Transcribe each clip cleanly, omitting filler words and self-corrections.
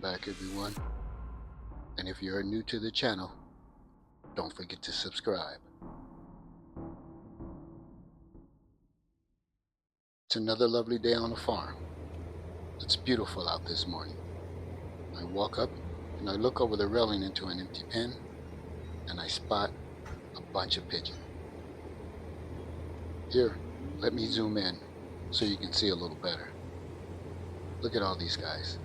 back, everyone. And if you're new to the channel, don't forget to subscribe. It's another lovely day on the farm. It's beautiful out this morning. I walk up and I look over the railing into an empty pen, and I spot a bunch of pigeons. Here, let me zoom in so you can see a little better. Look at all these guys.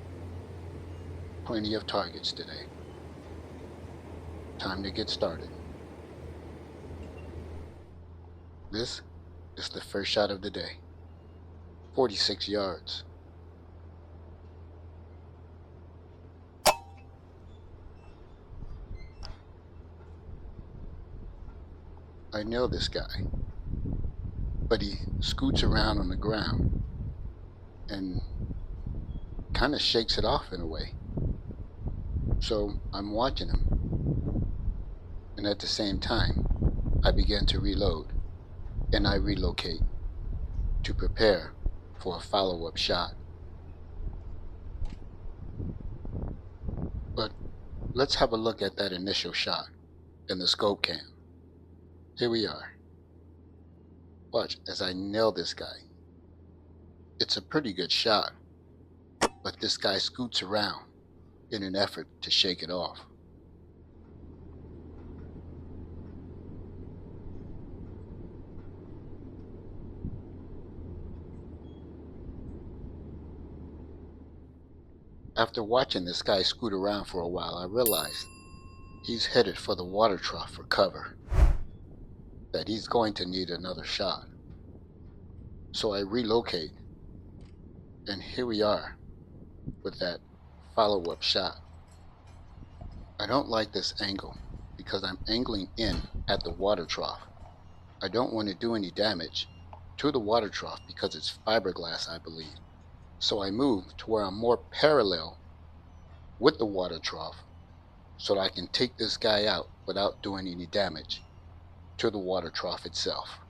Plenty of targets today. Time to get started. This is the first shot of the day. 46 yards. I know this guy, but he scoots around on the ground and kind of shakes it off in a way. So I'm watching him, and at the same time I begin to reload and I relocate to prepare for a follow-up shot. But let's have a look at that initial shot in the scope cam. Here we are. Watch as I nail this guy. It's a pretty good shot, but this guy scoots around in an effort to shake it off. After watching this guy scoot around for a while, I realized he's headed for the water trough for cover, that he's going to need another shot. So I relocate, and here we are with that follow-up shot. I don't like this angle because I'm angling in at the water trough. I don't want to do any damage to the water trough because it's fiberglass, I believe. So I move to where I'm more parallel with the water trough so that I can take this guy out without doing any damage to the water trough itself.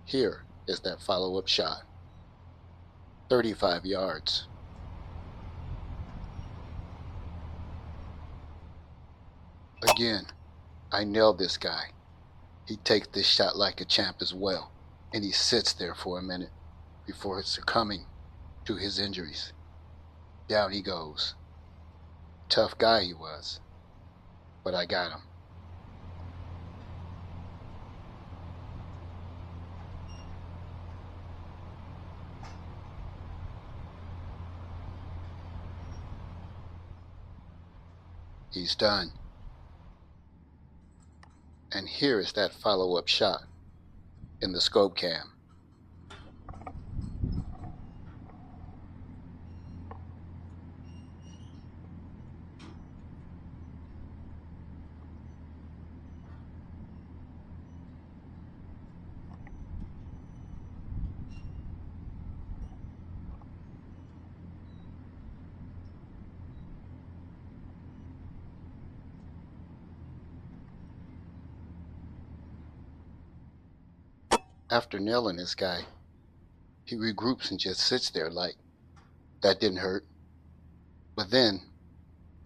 Here is that follow-up shot. 35 yards. Again, I nailed this guy. He takes this shot like a champ as well, and he sits there for a minute before succumbing to his injuries. Down he goes. Tough guy he was, but I got him. He's done. And here is that follow-up shot in the scope cam. After nailing this guy, he regroups and just sits there like, that didn't hurt. But then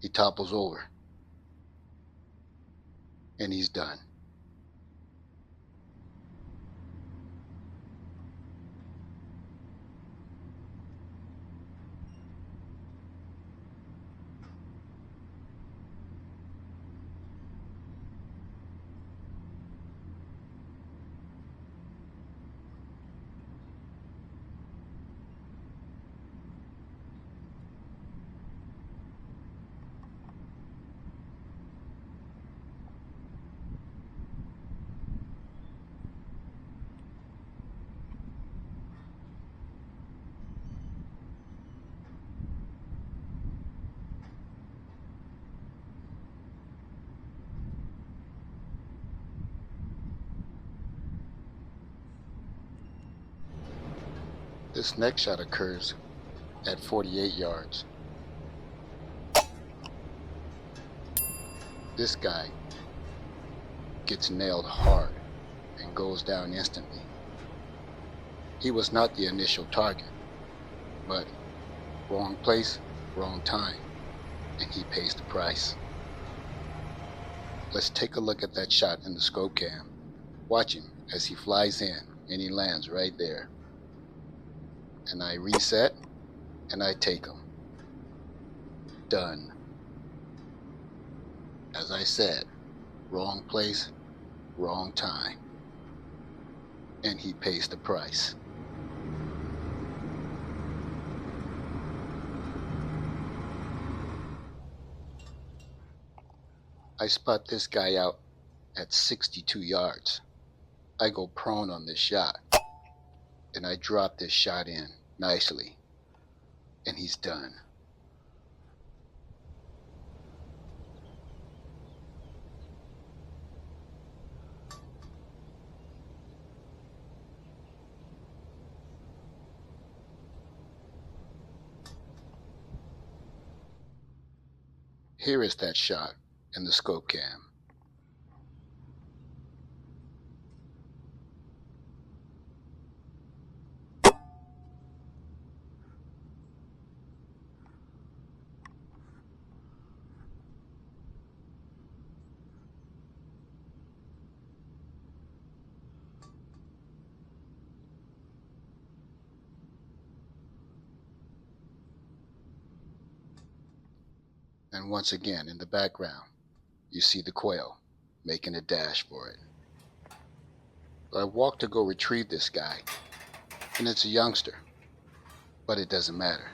he topples over and he's done. This next shot occurs at 48 yards. This guy gets nailed hard and goes down instantly. He was not the initial target, but wrong place, wrong time. and he pays the price. Let's take a look at that shot in the scope cam. Watch him as he flies in and he lands right there. And I reset and I take him. Done. As I said, wrong place, wrong time. And he pays the price. I spot this guy out at 62 yards. I go prone on this shot, and I drop this shot in nicely, and he's done. Here is that shot in the scope cam. And once again, in the background, you see the quail making a dash for it. I walk to go retrieve this guy, and it's a youngster, but it doesn't matter.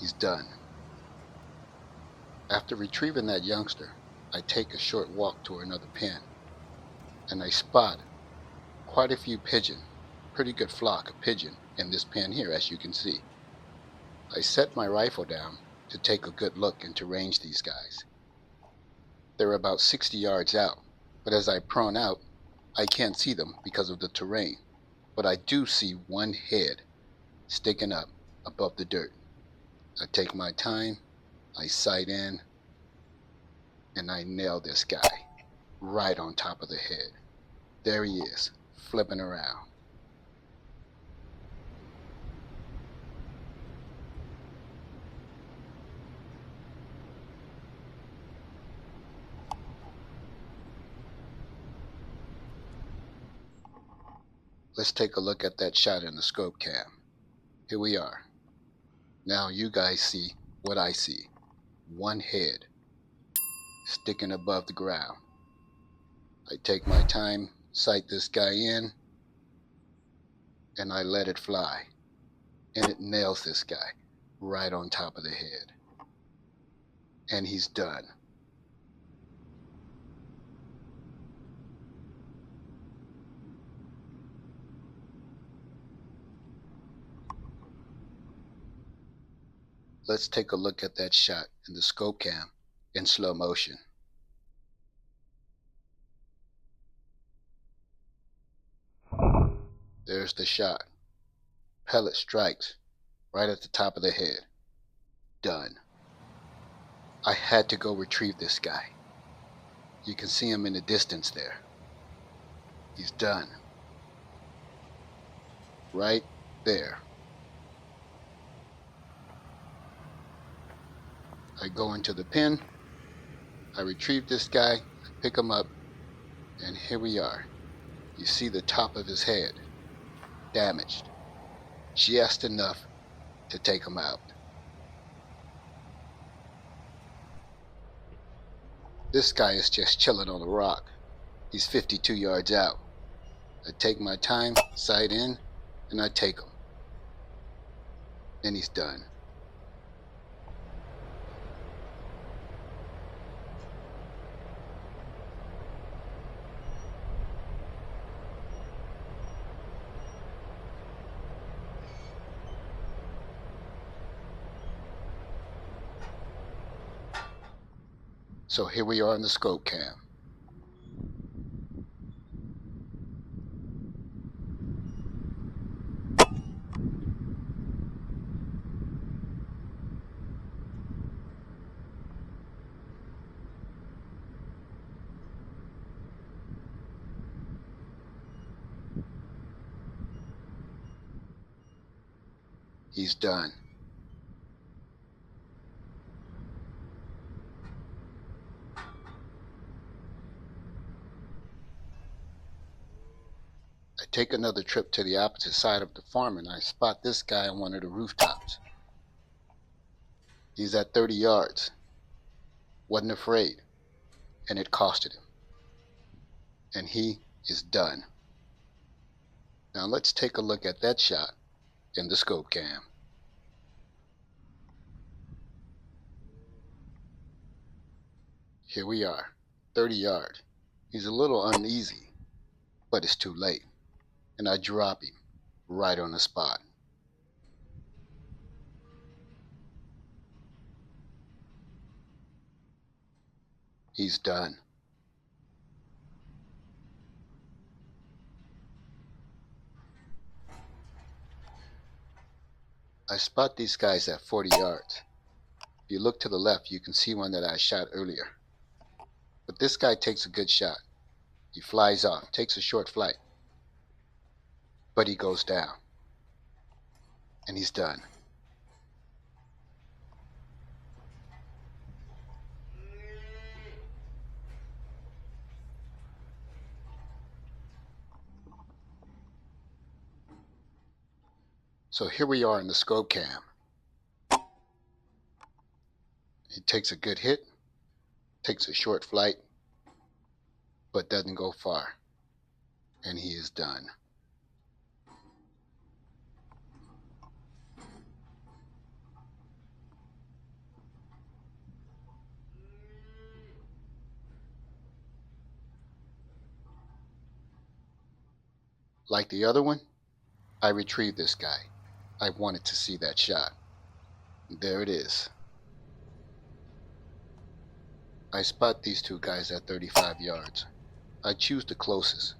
He's done. After retrieving that youngster, I take a short walk to another pen, and I spot quite a few pigeon, pretty good flock of pigeon in this pen here, as you can see. I set my rifle down to take a good look and to range these guys. They're about 60 yards out, but as I prone out, I can't see them because of the terrain, but I do see one head sticking up above the dirt. I take my time, I sight in, and I nail this guy right on top of the head. There he is, flipping around. Let's take a look at that shot in the scope cam. Here we are. Now you guys see what I see. One head sticking above the ground. I take my time, sight this guy in, and I let it fly. And it nails this guy right on top of the head. And he's done. Let's take a look at that shot in the scope cam in slow motion. There's the shot. Pellet strikes right at the top of the head. Done. I had to go retrieve this guy. You can see him in the distance there. He's done. Right there. I go into the pen, I retrieve this guy, I pick him up, and here we are. You see the top of his head, damaged, just enough to take him out. This guy is just chilling on a rock. He's 52 yards out. I take my time, sight in, and I take him. And he's done. So here we are in the scope cam. He's done. take another trip to the opposite side of the farm and I spot this guy on one of the rooftops. He's at 30 yards. Wasn't afraid. And it costed him. And he is done. Now let's take a look at that shot in the scope cam. Here we are, 30 yards. He's a little uneasy, but it's too late. And I drop him right on the spot. He's done. I spot these guys at 40 yards. If you look to the left, you can see one that I shot earlier. But this guy takes a good shot. He flies off, takes a short flight. But he goes down. And he's done. So here we are in the scope cam. He takes a good hit, takes a short flight, but doesn't go far. And he is done. Like the other one, I retrieved this guy. I wanted to see that shot. There it is. I spot these two guys at 35 yards. I choose the closest.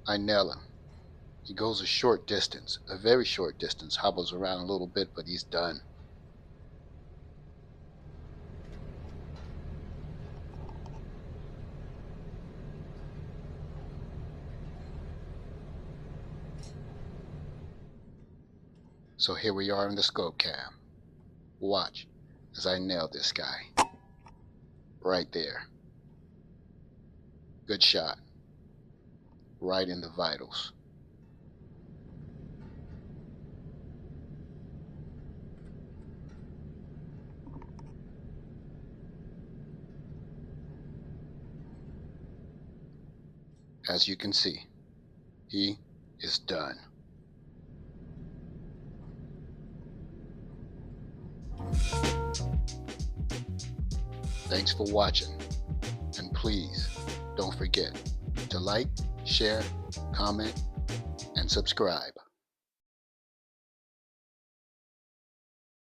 I nail him. He goes a short distance, a very short distance, hobbles around a little bit, but he's done. So here we are in the scope cam. Watch as I nail this guy. Right there. Good shot. Right in the vitals. As you can see, he is done. Thanks for watching, and please don't forget to like, share, comment, and subscribe.